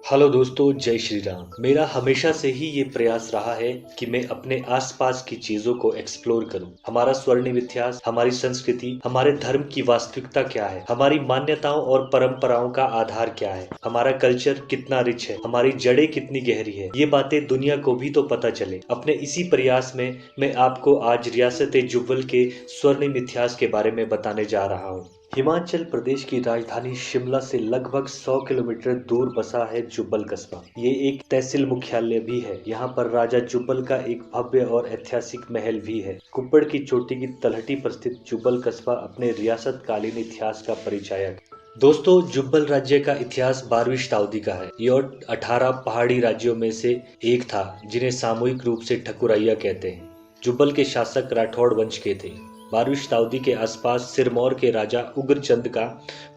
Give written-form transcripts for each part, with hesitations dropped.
Hello दोस्तों, जय श्री राम। मेरा हमेशा से ही ये प्रयास रहा है कि मैं अपने आसपास की चीजों को एक्सप्लोर करूं। हमारा स्वर्णिम इतिहास, हमारी संस्कृति, हमारे धर्म की वास्तविकता क्या है, हमारी मान्यताओं और परंपराओं का आधार क्या है, हमारा कल्चर कितना रिच है, हमारी जड़ें कितनी गहरी है, ये बातें दुनिया को भी तो पता चले। अपने इसी प्रयास में मैं आपको आज रियासत जुब्बल के स्वर्णिम इतिहास के बारे में बताने जा रहा हूँ। हिमाचल प्रदेश की राजधानी शिमला से लगभग 100 किलोमीटर दूर बसा है जुब्बल कस्बा। ये एक तहसील मुख्यालय भी है। यहाँ पर राजा जुब्बल का एक भव्य और ऐतिहासिक महल भी है। कुप्पड़ की चोटी की तलहटी पर स्थित जुब्बल कस्बा अपने रियासत कालीन इतिहास का परिचायक। दोस्तों, जुब्बल राज्य का इतिहास 12वीं शताब्दी का है। ये 18 पहाड़ी राज्यों में से एक था जिन्हें सामूहिक रूप से ठकुराइया कहते हैं। जुब्बल के शासक राठौड़ वंश के थे। 12वीं शताब्दी के आसपास सिरमौर के राजा उग्रचंद का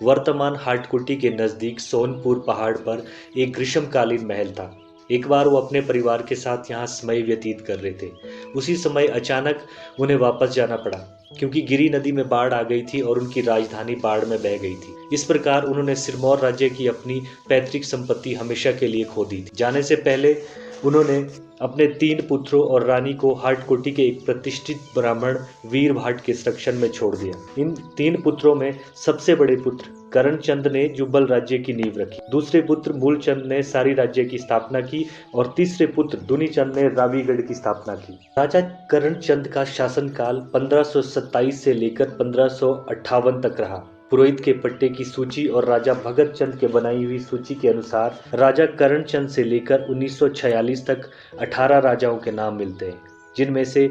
वर्तमान हाटकोटी के नजदीक सोनपुर पहाड़ पर एक ग्रीष्मकालीन महल था। एक बार वो अपने परिवार के साथ यहाँ समय व्यतीत कर रहे थे। उसी समय अचानक उन्हें वापस जाना पड़ा क्योंकि गिरी नदी में बाढ़ आ गई थी और उनकी राजधानी बाढ़ में बह गई थी। इस प्रकार उन्होंने सिरमौर राज्य की अपनी पैतृक संपत्ति हमेशा के लिए खो दी थी। जाने से पहले उन्होंने अपने 3 पुत्रों और रानी को हाटकोटी के एक प्रतिष्ठित ब्राह्मण वीर भाट के संरक्षण में छोड़ दिया। इन 3 पुत्रों में सबसे बड़े पुत्र करणचंद ने जुब्बल राज्य की नींव रखी। दूसरे पुत्र मूलचंद ने सारी राज्य की स्थापना की और तीसरे पुत्र दुनीचंद ने रावीगढ़ की स्थापना की। राजा करणचंद का शासनकाल 1527 से लेकर 1558 तक रहा। पुरोहित के पट्टे की सूची और राजा भगत चंद के बनाई हुई सूची के अनुसार राजा करणचंद से लेकर 1946 तक 18 राजाओं के नाम मिलते हैं, जिनमें से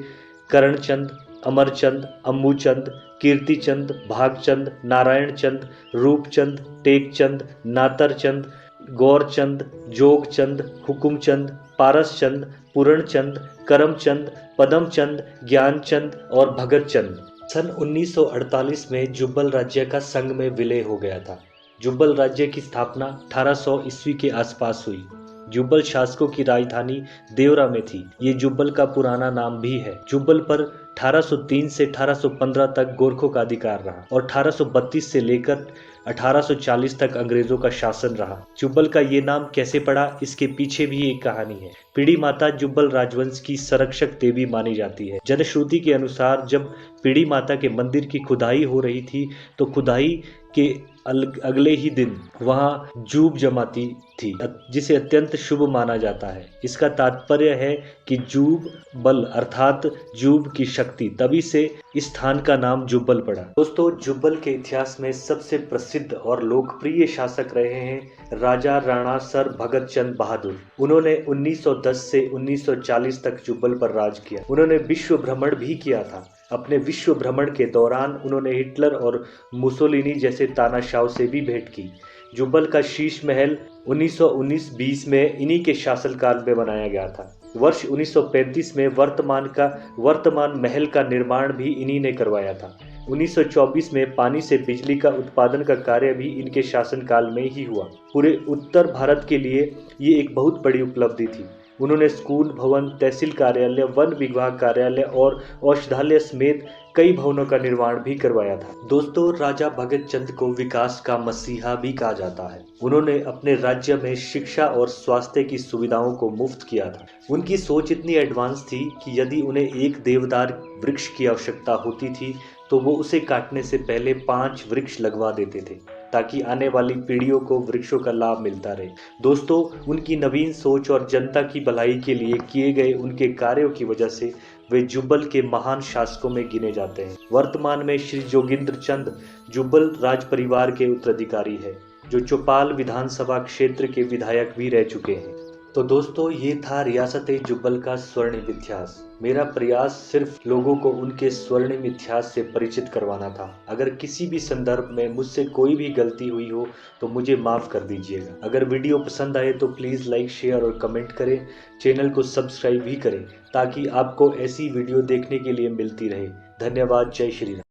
करणचंद, अमरचंद, अम्बूचंद, कीर्तिचंद, भागचंद, नारायणचंद, रूपचंद, टेकचंद, नातरचंद, गौरचंद, जोगचंद, हुकुमचंद, पारसचंद, पूरणचंद, करमचंद, पदमचंद, ज्ञानचंद और भगतचंद। सन 1948 में जुब्बल राज्य का संघ में विलय हो गया था। जुब्बल राज्य की स्थापना 1800 ईस्वी के आसपास हुई। जुब्बल शासकों की राजधानी देवरा में थी। ये जुब्बल का पुराना नाम भी है। जुब्बल पर 1803 से 1815 तक गोरखों का अधिकार रहा और 1832 से लेकर 1840 तक अंग्रेजों का शासन रहा। जुब्बल का ये नाम कैसे पड़ा, इसके पीछे भी एक कहानी है। पीड़ी माता जुब्बल राजवंश की संरक्षक देवी मानी जाती है। जनश्रुति के अनुसार जब पीड़ी माता के मंदिर की खुदाई हो रही थी तो खुदाई के अगले ही दिन वहां जूब जमाती थी, जिसे अत्यंत शुभ माना जाता है। इसका तात्पर्य है कि जूब बल अर्थात जूब की शक्ति, तभी से इस स्थान का नाम जुब्बल पड़ा। दोस्तों, जुब्बल के इतिहास में सबसे प्रसिद्ध और लोकप्रिय शासक रहे हैं राजा राणा सर भगत चंद बहादुर। उन्होंने 1910 से 1940 तक जुब्बल पर राज किया। उन्होंने विश्व भ्रमण भी किया था। अपने विश्व भ्रमण के दौरान उन्होंने हिटलर और मुसोलिनी जैसे तानाशाह से भी भेंट की। जुब्बल का शीश महल 1919-20 में इन्हीं के शासनकाल में बनाया गया था। वर्ष 1935 में वर्तमान महल का निर्माण भी इन्हीं ने करवाया था। 1924 में पानी से बिजली का उत्पादन का कार्य भी इनके शासनकाल में ही हुआ। पूरे उत्तर भारत के लिए ये एक बहुत बड़ी उपलब्धि थी। उन्होंने स्कूल भवन, तहसील कार्यालय, वन विभाग कार्यालय और औषधालय समेत कई भवनों का निर्माण भी करवाया था। दोस्तों, राजा भगत चंद को विकास का मसीहा भी कहा जाता है। उन्होंने अपने राज्य में शिक्षा और स्वास्थ्य की सुविधाओं को मुफ्त किया था। उनकी सोच इतनी एडवांस थी कि यदि उन्हें एक देवदार वृक्ष की आवश्यकता होती थी तो वो उसे काटने से पहले 5 वृक्ष लगवा देते थे ताकि आने वाली पीढ़ियों को वृक्षों का लाभ मिलता रहे। दोस्तों, उनकी नवीन सोच और जनता की भलाई के लिए किए गए उनके कार्यों की वजह से वे जुब्बल के महान शासकों में गिने जाते हैं। वर्तमान में श्री जोगिंद्र चंद जुब्बल राज परिवार के उत्तराधिकारी है, जो चौपाल विधानसभा क्षेत्र के विधायक भी रह चुके हैं। तो दोस्तों, ये था रियासत जुब्बल का स्वर्णिम इतिहास। मेरा प्रयास सिर्फ लोगों को उनके स्वर्णिम इतिहास से परिचित करवाना था। अगर किसी भी संदर्भ में मुझसे कोई भी गलती हुई हो तो मुझे माफ़ कर दीजिएगा। अगर वीडियो पसंद आए तो प्लीज़ लाइक, शेयर और कमेंट करें। चैनल को सब्सक्राइब भी करें ताकि आपको ऐसी वीडियो देखने के लिए मिलती रहे। धन्यवाद। जय श्री राम।